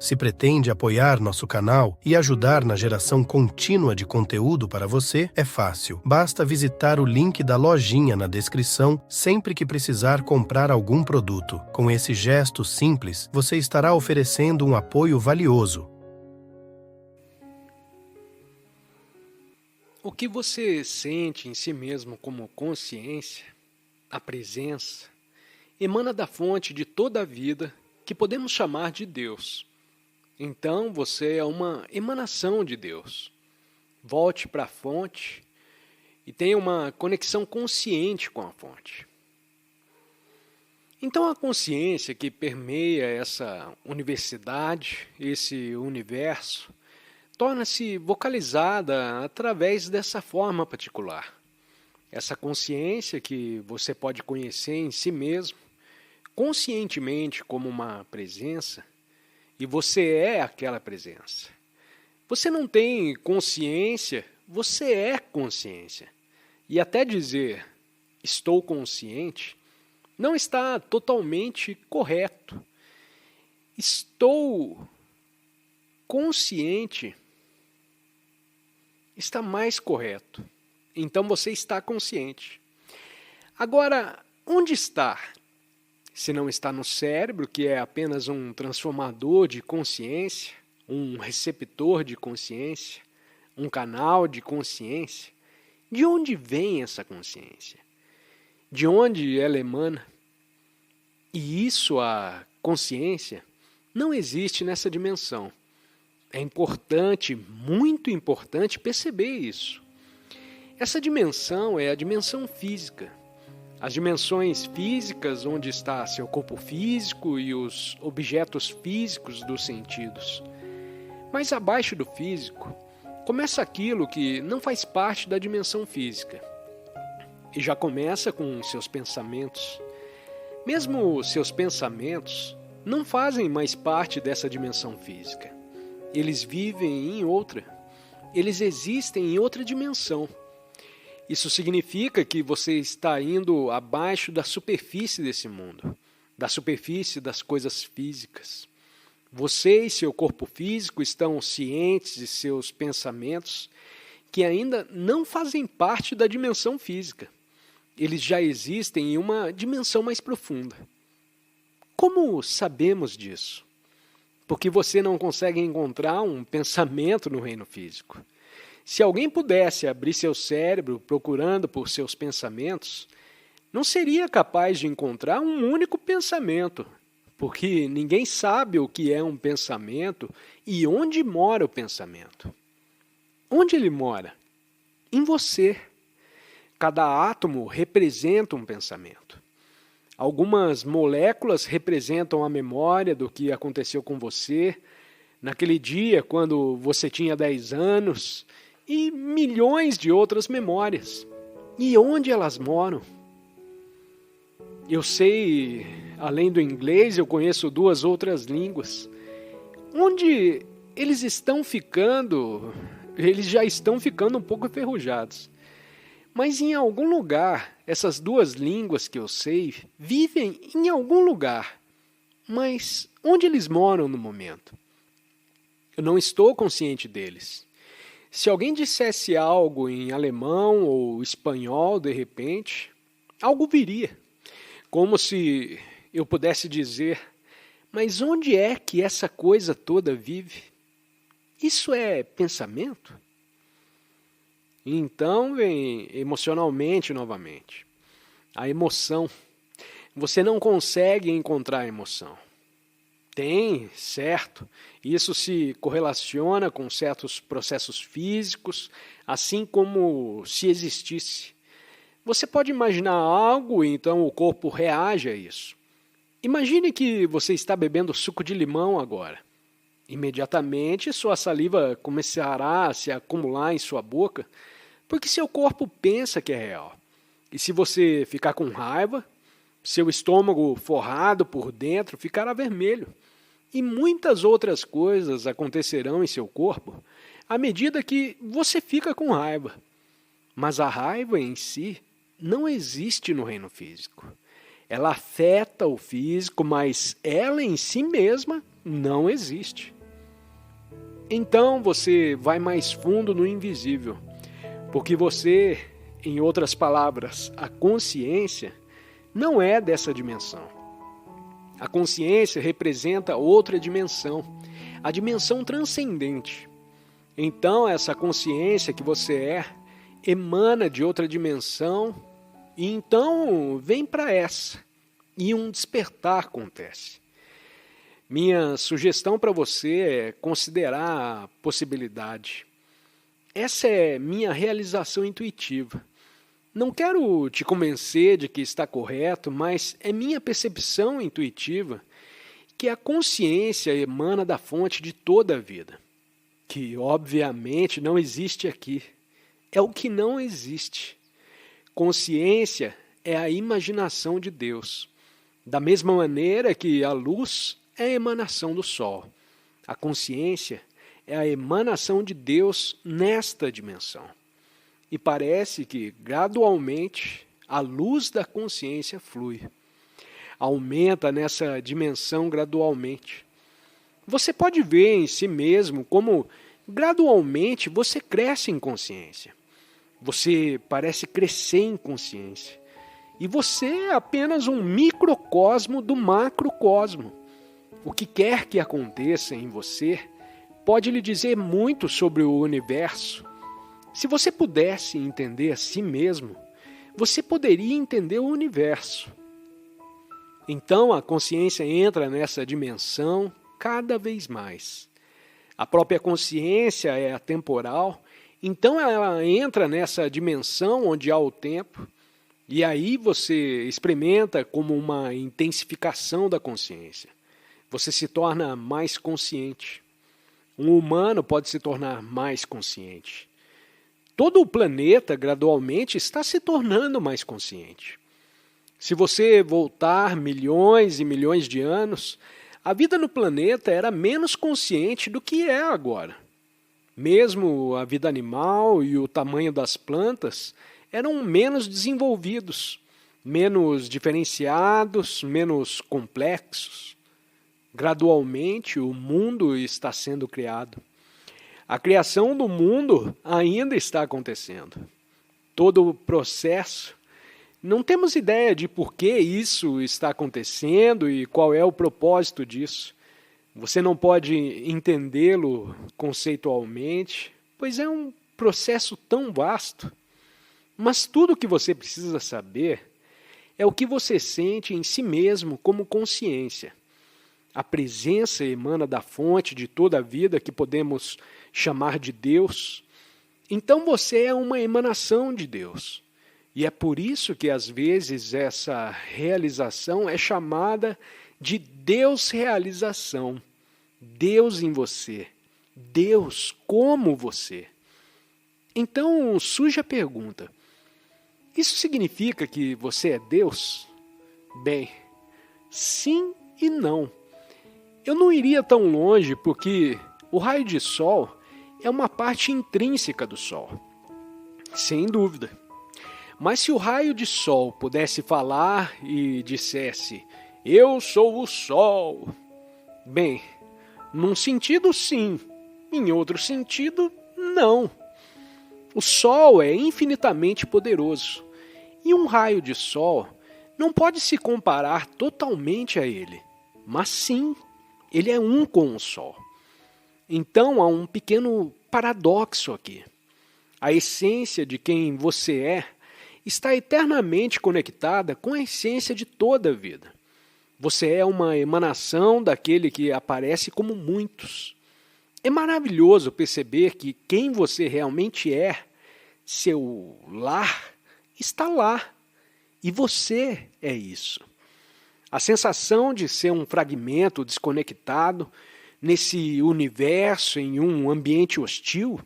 Se pretende apoiar nosso canal e ajudar na geração contínua de conteúdo para você, é fácil. Basta visitar o link da lojinha na descrição sempre que precisar comprar algum produto. Com esse gesto simples, você estará oferecendo um apoio valioso. O que você sente em si mesmo como consciência, a presença, emana da fonte de toda a vida que podemos chamar de Deus. Então você é uma emanação de Deus. Volte para a fonte e tenha uma conexão consciente com a fonte. Então a consciência que permeia essa universidade, esse universo, torna-se vocalizada através dessa forma particular. Essa consciência que você pode conhecer em si mesmo, conscientemente como uma presença, e você é aquela presença. Você não tem consciência, você é consciência. E até dizer estou consciente não está totalmente correto. Estou consciente está mais correto. Então você está consciente. Agora, onde está? Se não está no cérebro, que é apenas um transformador de consciência, um receptor de consciência, um canal de consciência, de onde vem essa consciência? De onde ela emana? E isso, a consciência, não existe nessa dimensão. É importante, muito importante, perceber isso. Essa dimensão é a dimensão física. As dimensões físicas, onde está seu corpo físico e os objetos físicos dos sentidos. Mas abaixo do físico, começa aquilo que não faz parte da dimensão física. E já começa com seus pensamentos. Mesmo seus pensamentos não fazem mais parte dessa dimensão física. Eles vivem em outra. Eles existem em outra dimensão. Isso significa que você está indo abaixo da superfície desse mundo, da superfície das coisas físicas. Você e seu corpo físico estão cientes de seus pensamentos que ainda não fazem parte da dimensão física. Eles já existem em uma dimensão mais profunda. Como sabemos disso? Porque você não consegue encontrar um pensamento no reino físico. Se alguém pudesse abrir seu cérebro procurando por seus pensamentos, não seria capaz de encontrar um único pensamento, porque ninguém sabe o que é um pensamento e onde mora o pensamento. Onde ele mora? Em você. Cada átomo representa um pensamento. Algumas moléculas representam a memória do que aconteceu com você naquele dia quando você tinha 10 anos, e milhões de outras memórias. E onde elas moram? Eu sei, além do inglês, eu conheço 2 outras línguas. Onde eles já estão ficando um pouco enferrujados. Mas em algum lugar, essas 2 línguas que eu sei, vivem em algum lugar. Mas onde eles moram no momento? Eu não estou consciente deles. Se alguém dissesse algo em alemão ou espanhol, de repente, algo viria. Como se eu pudesse dizer, mas onde é que essa coisa toda vive? Isso é pensamento? Então vem emocionalmente novamente. A emoção. Você não consegue encontrar a emoção. Tem, certo. Isso se correlaciona com certos processos físicos, assim como se existisse. Você pode imaginar algo e então o corpo reage a isso. Imagine que você está bebendo suco de limão agora. Imediatamente sua saliva começará a se acumular em sua boca, porque seu corpo pensa que é real. E se você ficar com raiva, seu estômago forrado por dentro ficará vermelho. E muitas outras coisas acontecerão em seu corpo à medida que você fica com raiva. Mas a raiva em si não existe no reino físico. Ela afeta o físico, mas ela em si mesma não existe. Então você vai mais fundo no invisível, porque você, em outras palavras, a consciência, não é dessa dimensão. A consciência representa outra dimensão, a dimensão transcendente. Então, essa consciência que você é, emana de outra dimensão, e então vem para essa, e um despertar acontece. Minha sugestão para você é considerar a possibilidade. Essa é minha realização intuitiva. Não quero te convencer de que está correto, mas é minha percepção intuitiva que a consciência emana da fonte de toda a vida, que obviamente não existe aqui. É o que não existe. Consciência é a imaginação de Deus. Da mesma maneira que a luz é a emanação do sol. A consciência é a emanação de Deus nesta dimensão. E parece que, gradualmente, a luz da consciência flui. Aumenta nessa dimensão gradualmente. Você pode ver em si mesmo como, gradualmente, você cresce em consciência. Você parece crescer em consciência. E você é apenas um microcosmo do macrocosmo. O que quer que aconteça em você pode lhe dizer muito sobre o universo. Se você pudesse entender a si mesmo, você poderia entender o universo. Então a consciência entra nessa dimensão cada vez mais. A própria consciência é atemporal, então ela entra nessa dimensão onde há o tempo, e aí você experimenta como uma intensificação da consciência. Você se torna mais consciente. Um humano pode se tornar mais consciente. Todo o planeta, gradualmente, está se tornando mais consciente. Se você voltar milhões e milhões de anos, a vida no planeta era menos consciente do que é agora. Mesmo a vida animal e o tamanho das plantas eram menos desenvolvidos, menos diferenciados, menos complexos. Gradualmente, o mundo está sendo criado. A criação do mundo ainda está acontecendo. Todo o processo, não temos ideia de por que isso está acontecendo e qual é o propósito disso. Você não pode entendê-lo conceitualmente, pois é um processo tão vasto. Mas tudo o que você precisa saber é o que você sente em si mesmo como consciência. A presença emana da fonte de toda a vida que podemos chamar de Deus. Então você é uma emanação de Deus. E é por isso que às vezes essa realização é chamada de Deus-realização. Deus em você. Deus como você. Então surge a pergunta: isso significa que você é Deus? Bem, sim e não. Eu não iria tão longe porque o raio de sol é uma parte intrínseca do sol, sem dúvida. Mas se o raio de sol pudesse falar e dissesse, eu sou o sol, bem, num sentido sim, em outro sentido não. O sol é infinitamente poderoso e um raio de sol não pode se comparar totalmente a ele, mas sim, ele é um com o sol. Então há um pequeno paradoxo aqui. A essência de quem você é está eternamente conectada com a essência de toda a vida. Você é uma emanação daquele que aparece como muitos. É maravilhoso perceber que quem você realmente é, seu lar, está lá. E você é isso. A sensação de ser um fragmento desconectado nesse universo, em um ambiente hostil,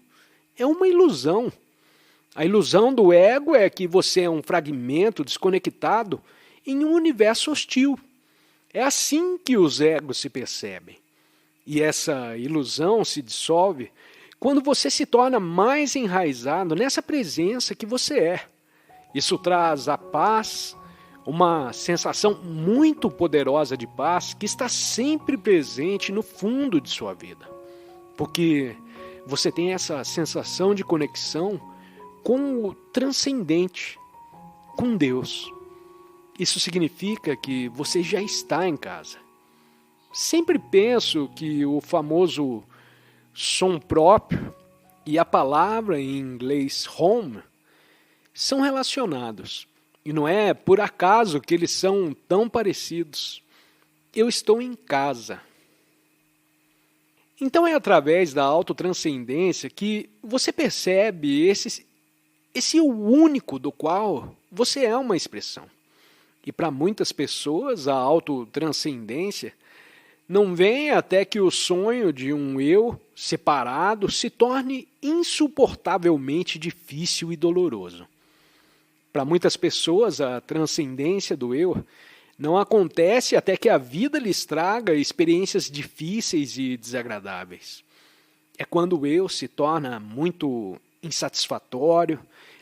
é uma ilusão. A ilusão do ego é que você é um fragmento desconectado em um universo hostil. É assim que os egos se percebem. E essa ilusão se dissolve quando você se torna mais enraizado nessa presença que você é. Isso traz a paz, uma sensação muito poderosa de paz que está sempre presente no fundo de sua vida. porque você tem essa sensação de conexão com o transcendente, com Deus. Isso significa que você já está em casa. Sempre penso que o famoso som próprio e a palavra em inglês home são relacionados. E não é por acaso que eles são tão parecidos. Eu estou em casa. Então é através da autotranscendência que você percebe esse o único do qual você é uma expressão. E para muitas pessoas a autotranscendência não vem até que o sonho de um eu separado se torne insuportavelmente difícil e doloroso. Para muitas pessoas a transcendência do eu não acontece até que a vida lhes traga experiências difíceis e desagradáveis. É quando o eu se torna muito insatisfatório,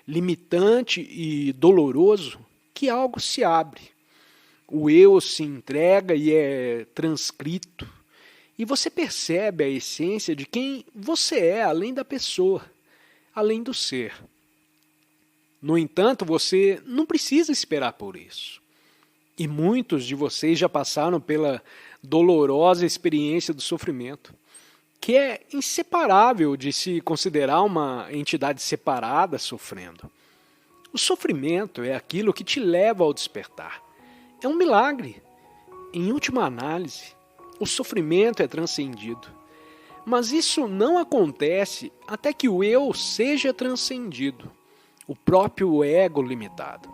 limitante e doloroso que algo se abre. O eu se entrega e é transcrito, e você percebe a essência de quem você é além da pessoa, além do ser. No entanto, você não precisa esperar por isso. E muitos de vocês já passaram pela dolorosa experiência do sofrimento, que é inseparável de se considerar uma entidade separada sofrendo. O sofrimento é aquilo que te leva ao despertar. É um milagre. Em última análise, o sofrimento é transcendido. Mas isso não acontece até que o eu seja transcendido, o próprio ego limitado.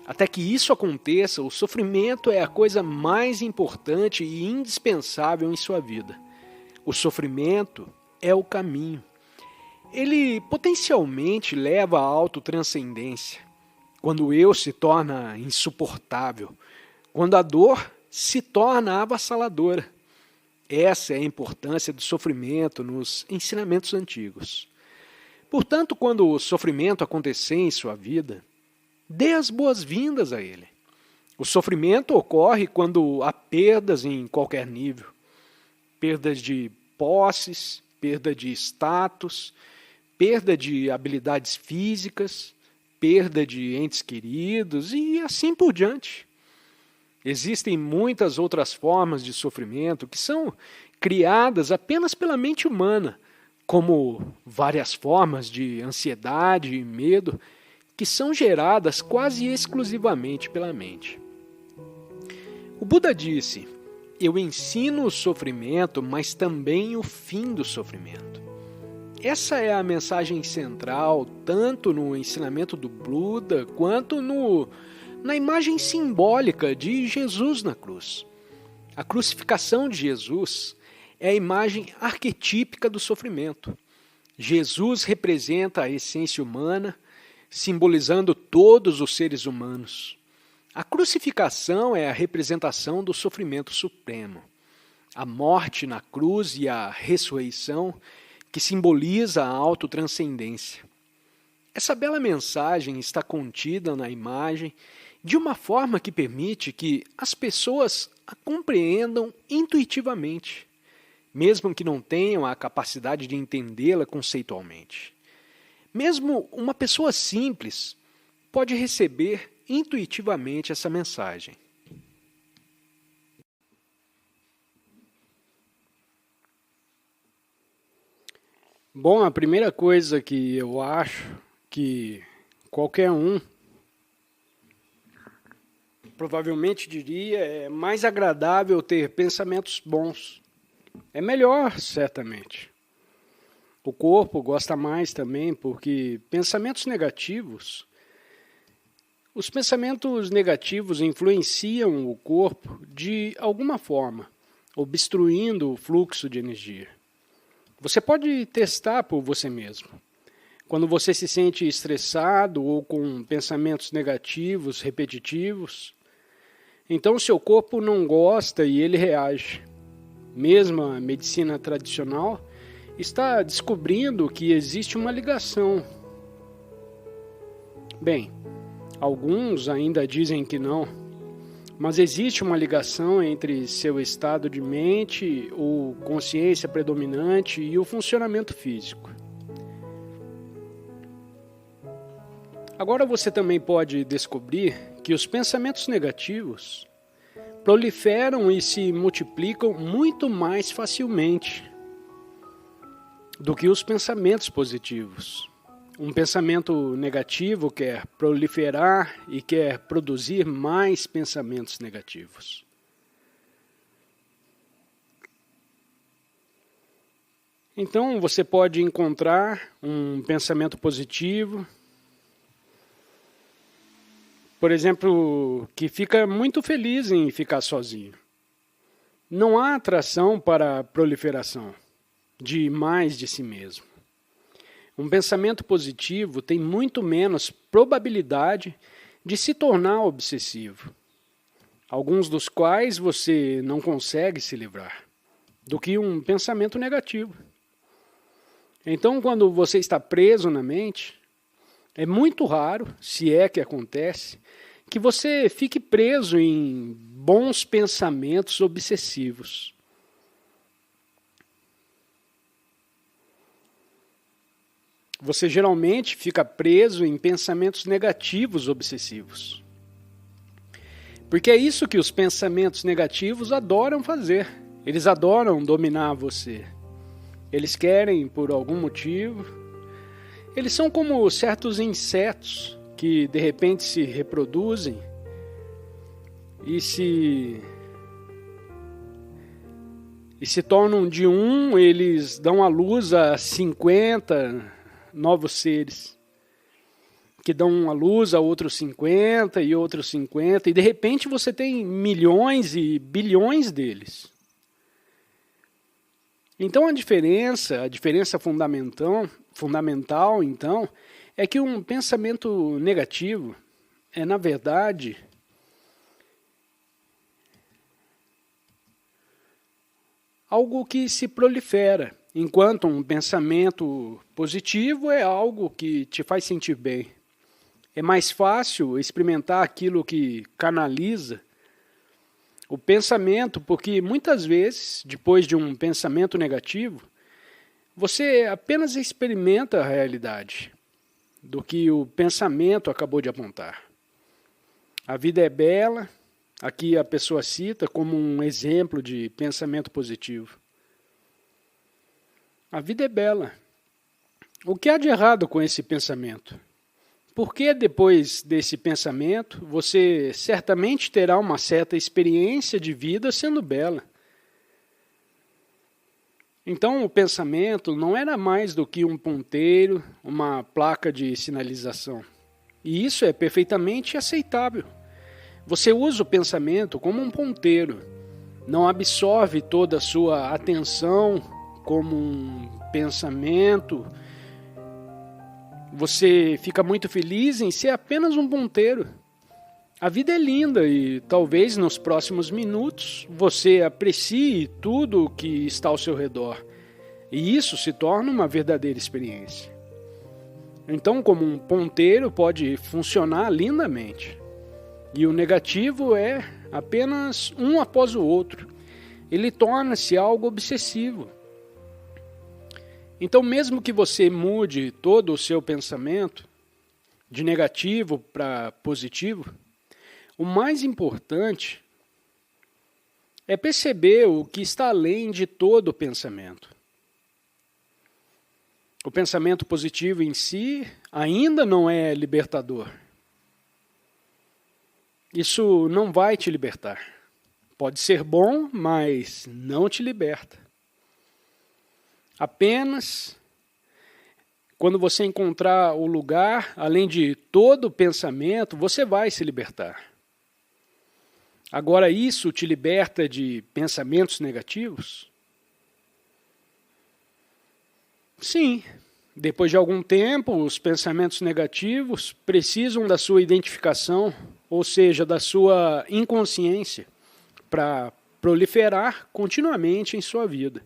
Até que isso aconteça, o sofrimento é a coisa mais importante e indispensável em sua vida. O sofrimento é o caminho. Ele potencialmente leva à autotranscendência. Quando o eu se torna insuportável, quando a dor se torna avassaladora. Essa é a importância do sofrimento nos ensinamentos antigos. Portanto, quando o sofrimento acontecer em sua vida, dê as boas-vindas a ele. O sofrimento ocorre quando há perdas em qualquer nível. Perdas de posses, perda de status, perda de habilidades físicas, perda de entes queridos e assim por diante. Existem muitas outras formas de sofrimento que são criadas apenas pela mente humana, como várias formas de ansiedade e medo que são geradas quase exclusivamente pela mente. O Buda disse: eu ensino o sofrimento, mas também o fim do sofrimento. Essa é a mensagem central, tanto no ensinamento do Buda, quanto na imagem simbólica de Jesus na cruz. A crucificação de Jesus é a imagem arquetípica do sofrimento. Jesus representa a essência humana, simbolizando todos os seres humanos. A crucificação é a representação do sofrimento supremo. A morte na cruz e a ressurreição, que simboliza a autotranscendência. Essa bela mensagem está contida na imagem de uma forma que permite que as pessoas a compreendam intuitivamente, mesmo que não tenham a capacidade de entendê-la conceitualmente. Mesmo uma pessoa simples pode receber intuitivamente essa mensagem. Bom, a primeira coisa que eu acho que qualquer um provavelmente diria é mais agradável ter pensamentos bons. É melhor, certamente. O corpo gosta mais também, porque os pensamentos negativos influenciam o corpo de alguma forma, obstruindo o fluxo de energia. Você pode testar por você mesmo. Quando você se sente estressado ou com pensamentos negativos, repetitivos, então o seu corpo não gosta e ele reage. Mesmo a medicina tradicional está descobrindo que existe uma ligação. Bem, alguns ainda dizem que não, Mas existe uma ligação entre seu estado de mente, ou consciência predominante, e o funcionamento físico. Agora você também pode descobrir que os pensamentos negativos proliferam e se multiplicam muito mais facilmente do que os pensamentos positivos. Um pensamento negativo quer proliferar e quer produzir mais pensamentos negativos. Então você pode encontrar um pensamento positivo, por exemplo, que fica muito feliz em ficar sozinho. Não há atração para a proliferação de mais de si mesmo. Um pensamento positivo tem muito menos probabilidade de se tornar obsessivo, alguns dos quais você não consegue se livrar, do que um pensamento negativo. Então, quando você está preso na mente, é muito raro, se é que acontece, que você fique preso em bons pensamentos obsessivos. Você geralmente fica preso em pensamentos negativos obsessivos. Porque é isso que os pensamentos negativos adoram fazer. Eles adoram dominar você. Eles querem, por algum motivo. Eles são como certos insetos que de repente se reproduzem e se tornam de um, eles dão à luz a 50 novos seres, que dão à luz a outros 50 e outros 50, e de repente você tem milhões e bilhões deles. Então a diferença fundamental, então, é que um pensamento negativo é, na verdade, algo que se prolifera, enquanto um pensamento positivo é algo que te faz sentir bem. É mais fácil experimentar aquilo que canaliza o pensamento, porque muitas vezes, depois de um pensamento negativo, você apenas experimenta a realidade do que o pensamento acabou de apontar. A vida é bela, aqui a pessoa cita como um exemplo de pensamento positivo. A vida é bela. O que há de errado com esse pensamento? Porque depois desse pensamento, você certamente terá uma certa experiência de vida sendo bela. Então o pensamento não era mais do que um ponteiro, uma placa de sinalização. E isso é perfeitamente aceitável. Você usa o pensamento como um ponteiro, não absorve toda a sua atenção como um pensamento. Você fica muito feliz em ser apenas um ponteiro. A vida é linda e talvez nos próximos minutos você aprecie tudo o que está ao seu redor. E isso se torna uma verdadeira experiência. Então, como um ponteiro pode funcionar lindamente. E o negativo é apenas um após o outro. Ele torna-se algo obsessivo. Então, mesmo que você mude todo o seu pensamento, de negativo para positivo, o mais importante é perceber o que está além de todo o pensamento. O pensamento positivo em si ainda não é libertador. Isso não vai te libertar. Pode ser bom, mas não te liberta. Apenas quando você encontrar o lugar, além de todo o pensamento, você vai se libertar. Agora, isso te liberta de pensamentos negativos? Sim. Depois de algum tempo, os pensamentos negativos precisam da sua identificação, ou seja, da sua inconsciência, para proliferar continuamente em sua vida.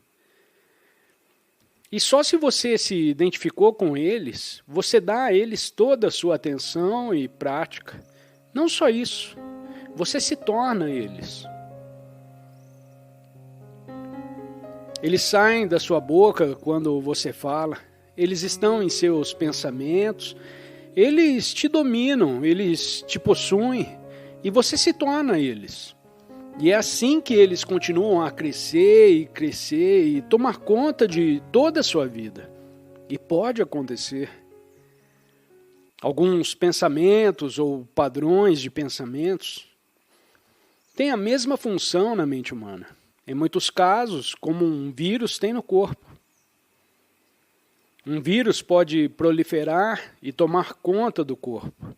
E só se você se identificou com eles, você dá a eles toda a sua atenção e prática. Não só isso, você se torna eles. Eles saem da sua boca quando você fala, eles estão em seus pensamentos, eles te dominam, eles te possuem e você se torna eles. E é assim que eles continuam a crescer e tomar conta de toda a sua vida. E pode acontecer. Alguns pensamentos ou padrões de pensamentos têm a mesma função na mente humana. Em muitos casos, como um vírus tem no corpo. Um vírus pode proliferar e tomar conta do corpo.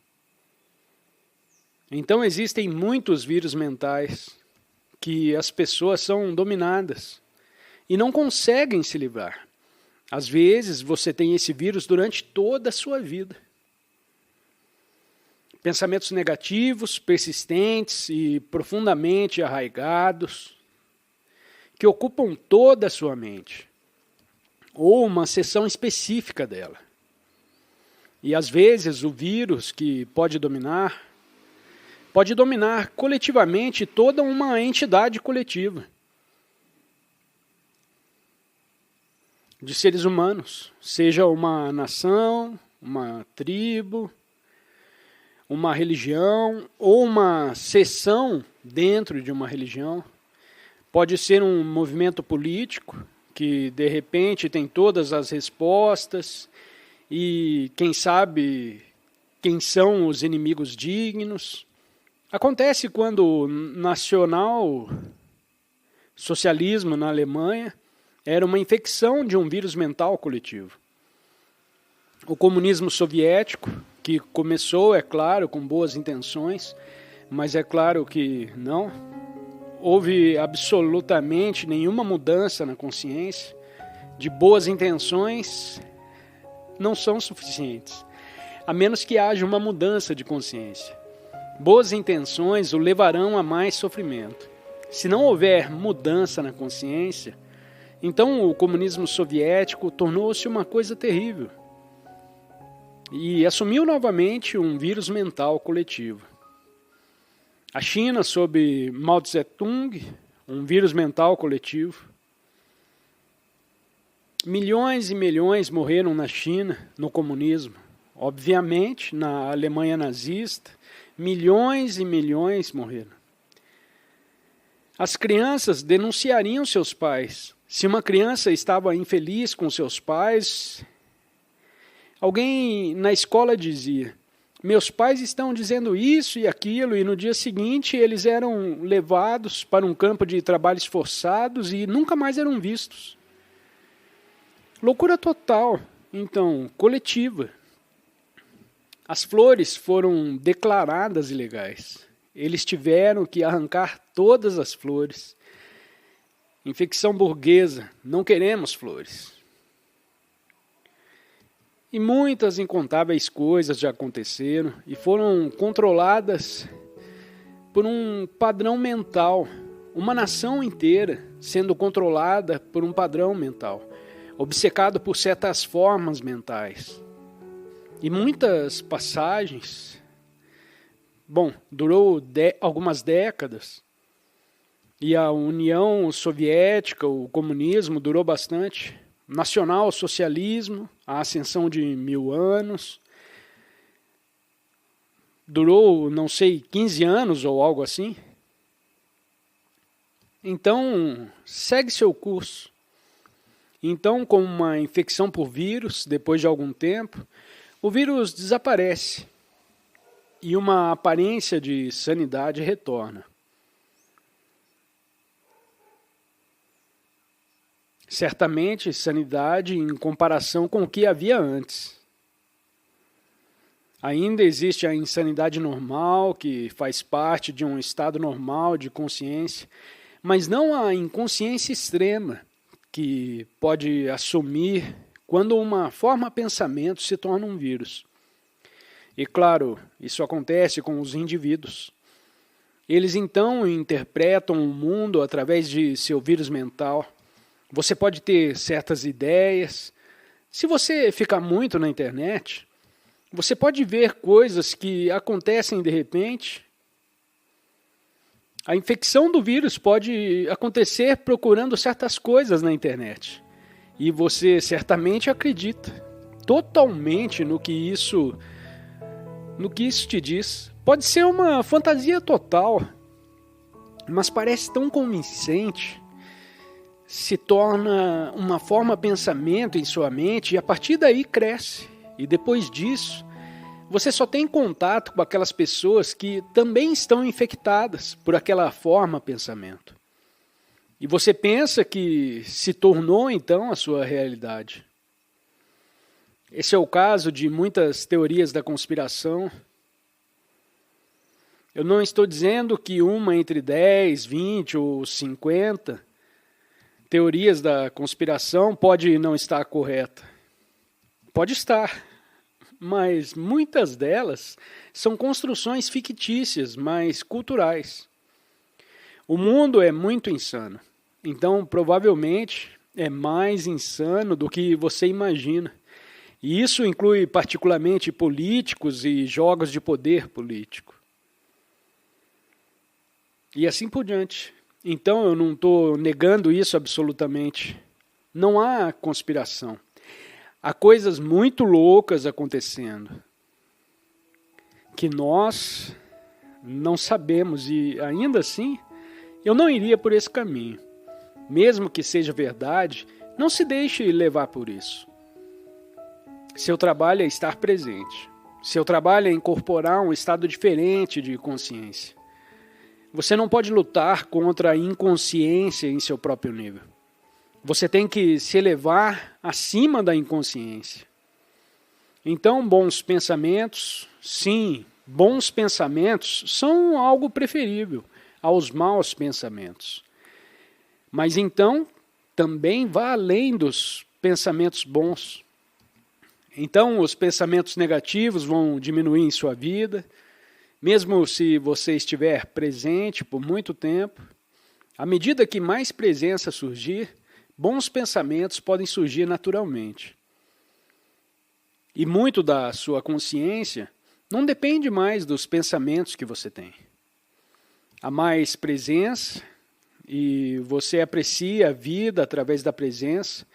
Então existem muitos vírus mentais que as pessoas são dominadas e não conseguem se livrar. Às vezes você tem esse vírus durante toda a sua vida. Pensamentos negativos, persistentes e profundamente arraigados, que ocupam toda a sua mente, ou uma seção específica dela. E às vezes o vírus que pode dominar coletivamente toda uma entidade coletiva de seres humanos, seja uma nação, uma tribo, uma religião ou uma seção dentro de uma religião. Pode ser um movimento político que de repente tem todas as respostas e quem sabe quem são os inimigos dignos. Acontece quando o nacional socialismo na Alemanha era uma infecção de um vírus mental coletivo. O comunismo soviético, que começou, é claro, com boas intenções, mas é claro que não houve absolutamente nenhuma mudança na consciência. De boas intenções não são suficientes, a menos que haja uma mudança de consciência. Boas intenções o levarão a mais sofrimento. Se não houver mudança na consciência, então o comunismo soviético tornou-se uma coisa terrível e assumiu novamente um vírus mental coletivo. A China, sob Mao Tse-tung, um vírus mental coletivo. Milhões e milhões morreram na China, no comunismo. Obviamente, na Alemanha nazista, milhões e milhões morreram. As crianças denunciariam seus pais. Se uma criança estava infeliz com seus pais, alguém na escola dizia: meus pais estão dizendo isso e aquilo, e no dia seguinte eles eram levados para um campo de trabalhos forçados e nunca mais eram vistos. Loucura total, então, coletiva. As flores foram declaradas ilegais. Eles tiveram que arrancar todas as flores. Infecção burguesa, não queremos flores. E muitas incontáveis coisas já aconteceram e foram controladas por um padrão mental. Uma nação inteira sendo controlada por um padrão mental, obcecado por certas formas mentais. E muitas passagens, durou algumas décadas, e a União Soviética, o comunismo, durou bastante. Nacional-socialismo, a ascensão de 1000 anos, durou, 15 anos ou algo assim. Então, segue seu curso. Então, como uma infecção por vírus, depois de algum tempo, o vírus desaparece e uma aparência de sanidade retorna. Certamente, sanidade em comparação com o que havia antes. Ainda existe a insanidade normal, que faz parte de um estado normal de consciência, mas não a inconsciência extrema, que pode assumir quando uma forma de pensamento se torna um vírus. E claro, isso acontece com os indivíduos. Eles então interpretam o mundo através de seu vírus mental. Você pode ter certas ideias. Se você ficar muito na internet, você pode ver coisas que acontecem de repente A infecção do vírus pode acontecer procurando certas coisas na internet. E você certamente acredita totalmente no que isso te diz. Pode ser uma fantasia total, mas parece tão convincente. Se torna uma forma de pensamento em sua mente e a partir daí cresce. E depois disso, você só tem contato com aquelas pessoas que também estão infectadas por aquela forma de pensamento. E você pensa que se tornou então a sua realidade. Esse é o caso de muitas teorias da conspiração. Eu não estou dizendo que uma entre 10, 20 ou 50 teorias da conspiração pode não estar correta. Pode estar, mas muitas delas são construções fictícias, mas culturais. O mundo é muito insano, então provavelmente é mais insano do que você imagina. E isso inclui particularmente políticos e jogos de poder político. E assim por diante. Então eu não estou negando isso absolutamente. Não há conspiração. Há coisas muito loucas acontecendo que nós não sabemos e ainda assim eu não iria por esse caminho. Mesmo que seja verdade, não se deixe levar por isso. Seu trabalho é estar presente. Seu trabalho é incorporar um estado diferente de consciência. Você não pode lutar contra a inconsciência em seu próprio nível. Você tem que se elevar acima da inconsciência. Então, bons pensamentos, sim, bons pensamentos são algo preferível aos maus pensamentos. Mas então, também vá além dos pensamentos bons. Então, os pensamentos negativos vão diminuir em sua vida. Mesmo se você estiver presente por muito tempo, à medida que mais presença surgir, bons pensamentos podem surgir naturalmente. E muito da sua consciência não depende mais dos pensamentos que você tem. Há mais presença e você aprecia a vida através da presença,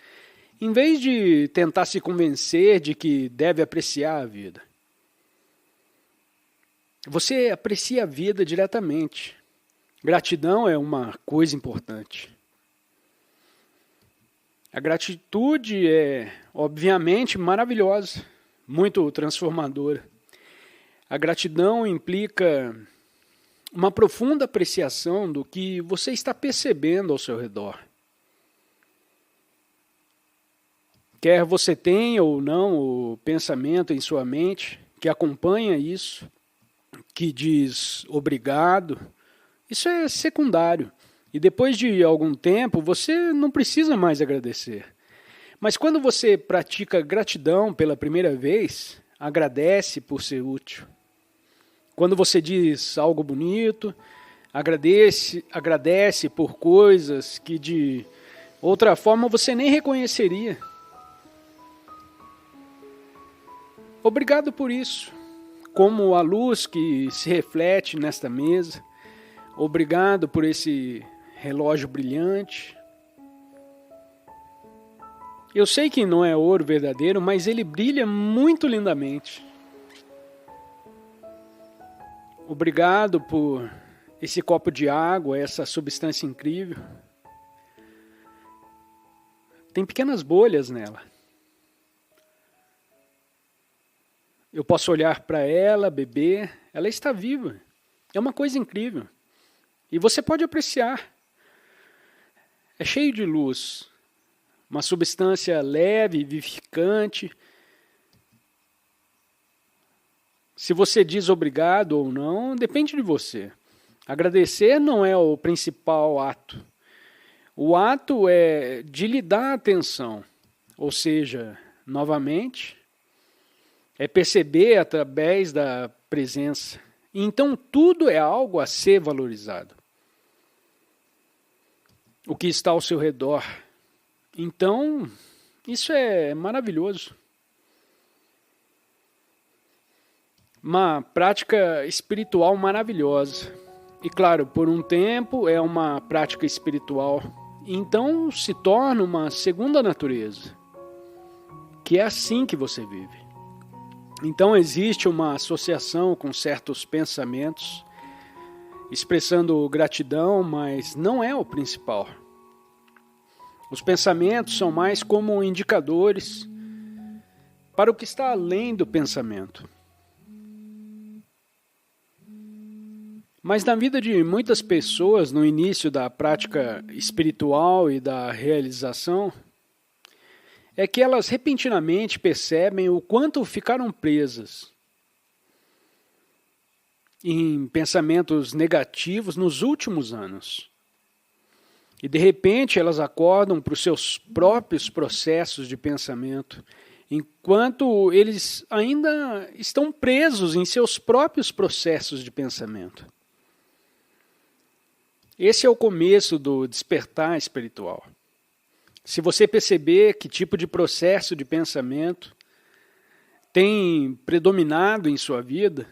em vez de tentar se convencer de que deve apreciar a vida. Você aprecia a vida diretamente. Gratidão é uma coisa importante. A gratitude é, obviamente, maravilhosa, muito transformadora. A gratidão implica uma profunda apreciação do que você está percebendo ao seu redor. Quer você tenha ou não o pensamento em sua mente que acompanha isso, que diz obrigado, isso é secundário. E depois de algum tempo, você não precisa mais agradecer. Mas quando você pratica gratidão pela primeira vez, agradece por ser útil. Quando você diz algo bonito, agradece por coisas que de outra forma você nem reconheceria. Obrigado por isso. Como a luz que se reflete nesta mesa. Obrigado por esse relógio brilhante. Eu sei que não é ouro verdadeiro, mas ele brilha muito lindamente. Obrigado por esse copo de água, essa substância incrível. Tem pequenas bolhas nela. Eu posso olhar para ela, beber, ela está viva. É uma coisa incrível. E você pode apreciar. É cheio de luz. Uma substância leve, vivificante. Se você diz obrigado ou não, depende de você. Agradecer não é o principal ato. O ato é de lhe dar atenção. Ou seja, novamente, é perceber através da presença. Então tudo é algo a ser valorizado. O que está ao seu redor. Então, isso é maravilhoso. Uma prática espiritual maravilhosa. E claro, por um tempo é uma prática espiritual. Então se torna uma segunda natureza, que é assim que você vive. Então existe uma associação com certos pensamentos, expressando gratidão, mas não é o principal. Os pensamentos são mais como indicadores para o que está além do pensamento. Mas na vida de muitas pessoas, no início da prática espiritual e da realização, é que elas repentinamente percebem o quanto ficaram presas em pensamentos negativos nos últimos anos. E de repente elas acordam para os seus próprios processos de pensamento, enquanto eles ainda estão presos em seus próprios processos de pensamento. Esse é o começo do despertar espiritual. Se você perceber que tipo de processo de pensamento tem predominado em sua vida,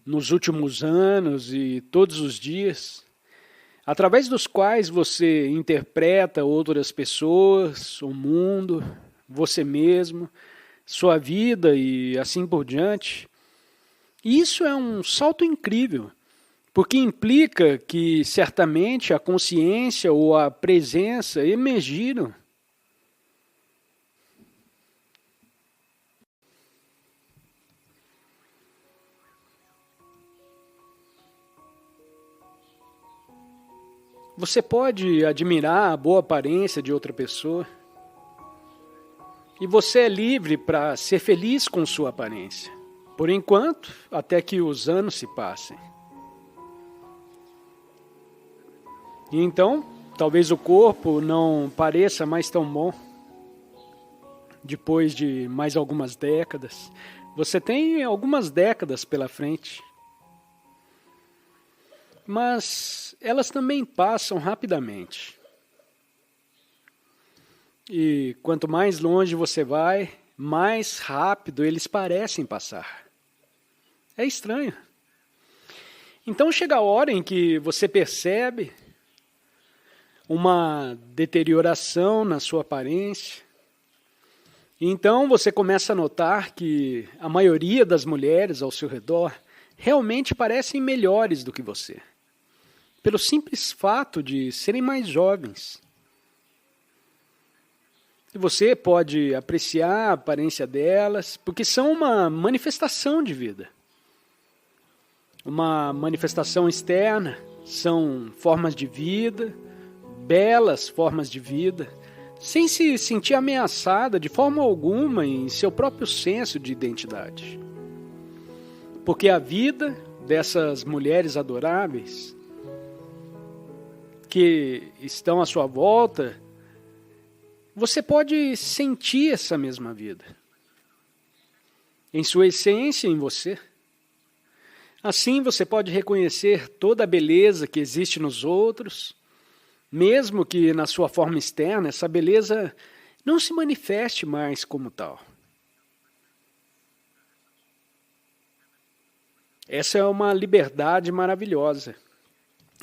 nos últimos anos e todos os dias, através dos quais você interpreta outras pessoas, o mundo, você mesmo, sua vida e assim por diante, isso é um salto incrível. Porque implica que, certamente, a consciência ou a presença emergiram. Você pode admirar a boa aparência de outra pessoa. E você é livre para ser feliz com sua aparência. Por enquanto, até que os anos se passem. E então, talvez o corpo não pareça mais tão bom. Depois de mais algumas décadas. Você tem algumas décadas pela frente. Mas elas também passam rapidamente. E quanto mais longe você vai, mais rápido eles parecem passar. É estranho. Então chega a hora em que você percebe uma deterioração na sua aparência. E então você começa a notar que a maioria das mulheres ao seu redor realmente parecem melhores do que você, pelo simples fato de serem mais jovens. E você pode apreciar a aparência delas, porque são uma manifestação de vida. Uma manifestação externa, são formas de vida, belas formas de vida, sem se sentir ameaçada de forma alguma em seu próprio senso de identidade. Porque a vida dessas mulheres adoráveis que estão à sua volta, você pode sentir essa mesma vida, em sua essência, em você. Assim você pode reconhecer toda a beleza que existe nos outros, mesmo que na sua forma externa essa beleza não se manifeste mais como tal. Essa é uma liberdade maravilhosa.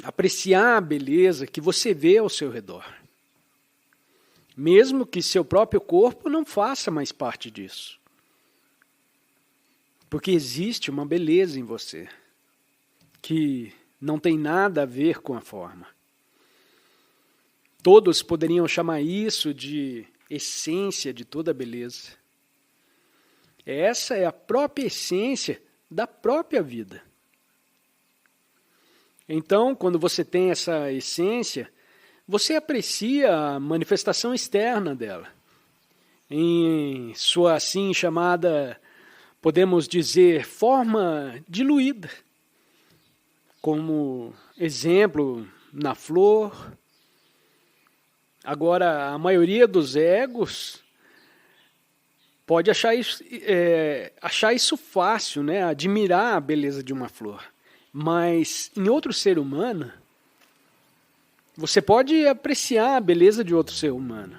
Apreciar a beleza que você vê ao seu redor. Mesmo que seu próprio corpo não faça mais parte disso. Porque existe uma beleza em você que não tem nada a ver com a forma. Todos poderiam chamar isso de essência de toda a beleza. Essa é a própria essência da própria vida. Então, quando você tem essa essência, você aprecia a manifestação externa dela, em sua assim chamada, podemos dizer, forma diluída. Como exemplo, na flor. Agora, a maioria dos egos pode achar isso fácil, né? Admirar a beleza de uma flor. Mas em outro ser humano, você pode apreciar a beleza de outro ser humano.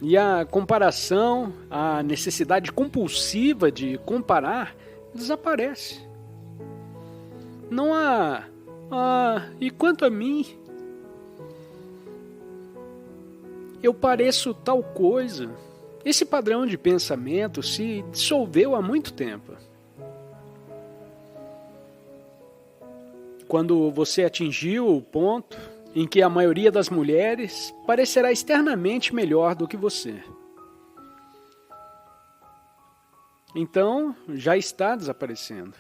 E a comparação, a necessidade compulsiva de comparar, desaparece. Não há Ah, e quanto a mim, eu pareço tal coisa. Esse padrão de pensamento se dissolveu há muito tempo. Quando você atingiu o ponto em que a maioria das mulheres parecerá externamente melhor do que você. Então, já está desaparecendo.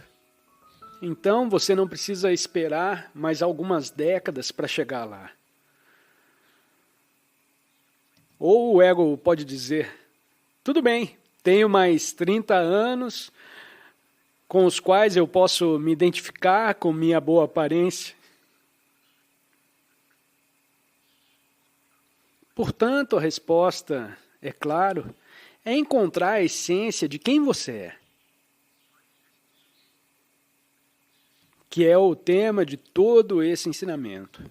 Então, você não precisa esperar mais algumas décadas para chegar lá. Ou o ego pode dizer, tudo bem, tenho mais 30 anos com os quais eu posso me identificar com minha boa aparência. Portanto, a resposta, é claro, é encontrar a essência de quem você é. Que é o tema de todo esse ensinamento.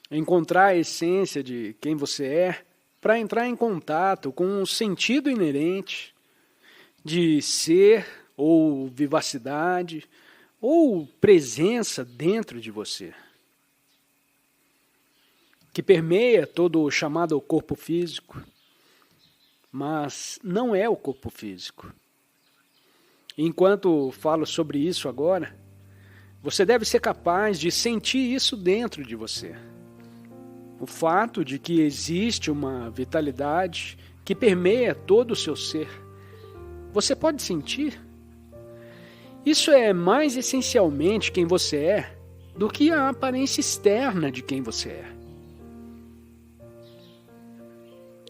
Encontrar a essência de quem você é para entrar em contato com o sentido inerente de ser ou vivacidade ou presença dentro de você, que permeia todo o chamado corpo físico, mas não é o corpo físico. Enquanto falo sobre isso agora, você deve ser capaz de sentir isso dentro de você. O fato de que existe uma vitalidade que permeia todo o seu ser. Você pode sentir? Isso é mais essencialmente quem você é do que a aparência externa de quem você é.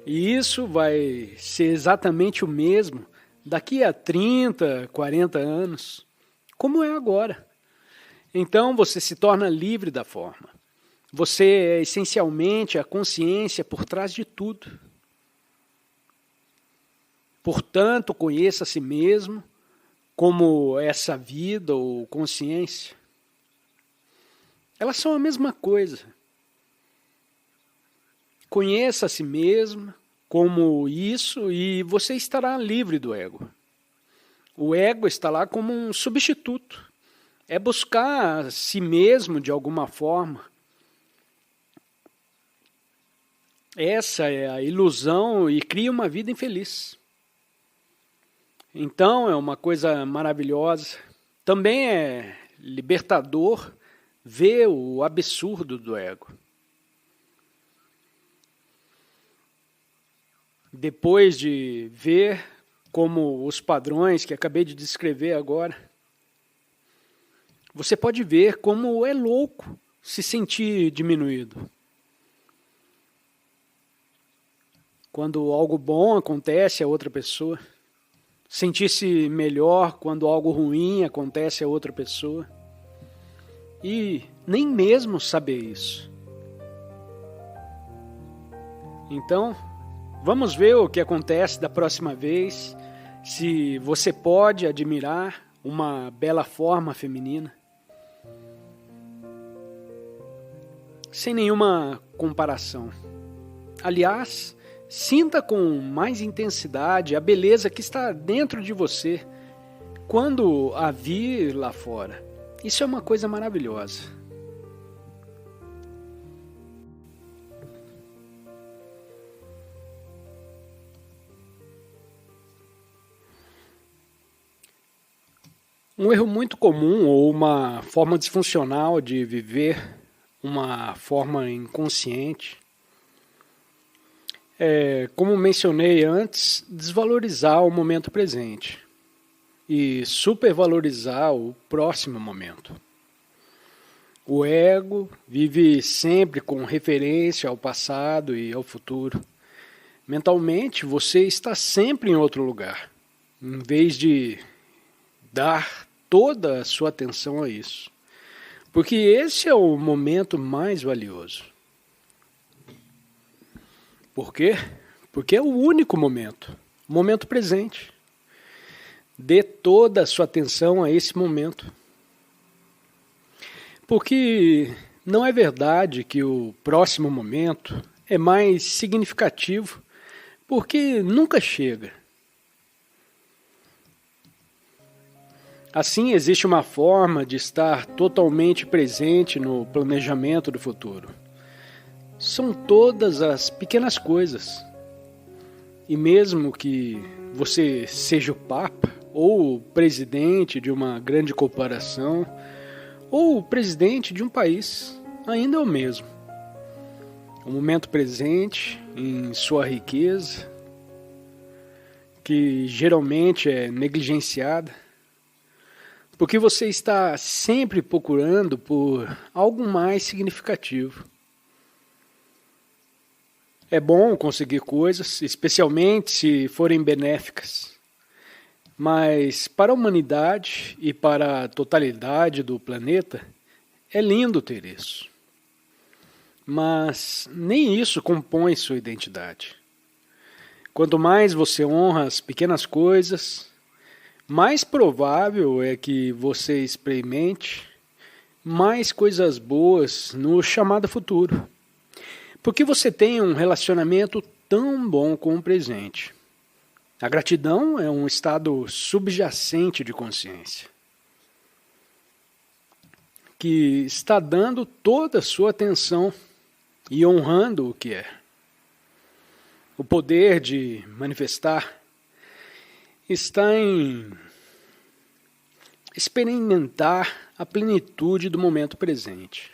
E isso vai ser exatamente o mesmo daqui a 30, 40 anos, como é agora. Então você se torna livre da forma. Você é essencialmente a consciência por trás de tudo. Portanto, conheça a si mesmo como essa vida ou consciência. Elas são a mesma coisa. Conheça a si mesmo como isso e você estará livre do ego. O ego está lá como um substituto. É buscar a si mesmo de alguma forma. Essa é a ilusão e cria uma vida infeliz. Então é uma coisa maravilhosa. Também é libertador ver o absurdo do ego. Depois de ver como os padrões que acabei de descrever agora, você pode ver como é louco se sentir diminuído. Quando algo bom acontece a outra pessoa, sentir-se melhor quando algo ruim acontece a outra pessoa, e nem mesmo saber isso. Então, vamos ver o que acontece da próxima vez, se você pode admirar uma bela forma feminina. Sem nenhuma comparação. Aliás, sinta com mais intensidade a beleza que está dentro de você quando a vir lá fora. Isso é uma coisa maravilhosa. Um erro muito comum ou uma forma disfuncional de viver, uma forma inconsciente, é, como mencionei antes, desvalorizar o momento presente e supervalorizar o próximo momento. O ego vive sempre com referência ao passado e ao futuro. Mentalmente, você está sempre em outro lugar, em vez de dar toda a sua atenção a isso. Porque esse é o momento mais valioso. Por quê? Porque é o único momento, o momento presente. Dê toda a sua atenção a esse momento. Porque não é verdade que o próximo momento é mais significativo, porque nunca chega. Assim, existe uma forma de estar totalmente presente no planejamento do futuro. São todas as pequenas coisas. E mesmo que você seja o Papa, ou o presidente de uma grande corporação, ou o presidente de um país, ainda é o mesmo. O momento presente, em sua riqueza, que geralmente é negligenciada, porque você está sempre procurando por algo mais significativo. É bom conseguir coisas, especialmente se forem benéficas. Mas para a humanidade e para a totalidade do planeta, é lindo ter isso. Mas nem isso compõe sua identidade. Quanto mais você honra as pequenas coisas, mais provável é que você experimente mais coisas boas no chamado futuro. Porque você tem um relacionamento tão bom com o presente. A gratidão é um estado subjacente de consciência, que está dando toda a sua atenção e honrando o que é. O poder de manifestar está em experimentar a plenitude do momento presente.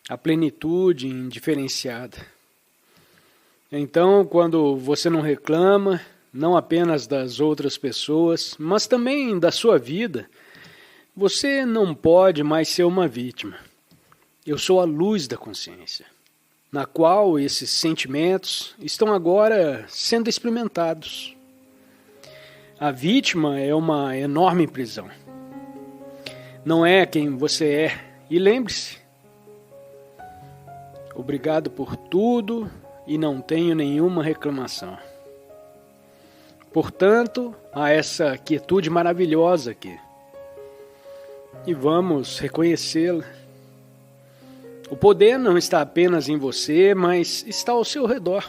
A plenitude indiferenciada. Então, quando você não reclama, não apenas das outras pessoas, mas também da sua vida, você não pode mais ser uma vítima. Eu sou a luz da consciência, na qual esses sentimentos estão agora sendo experimentados. A vítima é uma enorme prisão. Não é quem você é. E lembre-se, obrigado por tudo e não tenho nenhuma reclamação. Portanto, há essa quietude maravilhosa aqui. E vamos reconhecê-la. O poder não está apenas em você, mas está ao seu redor.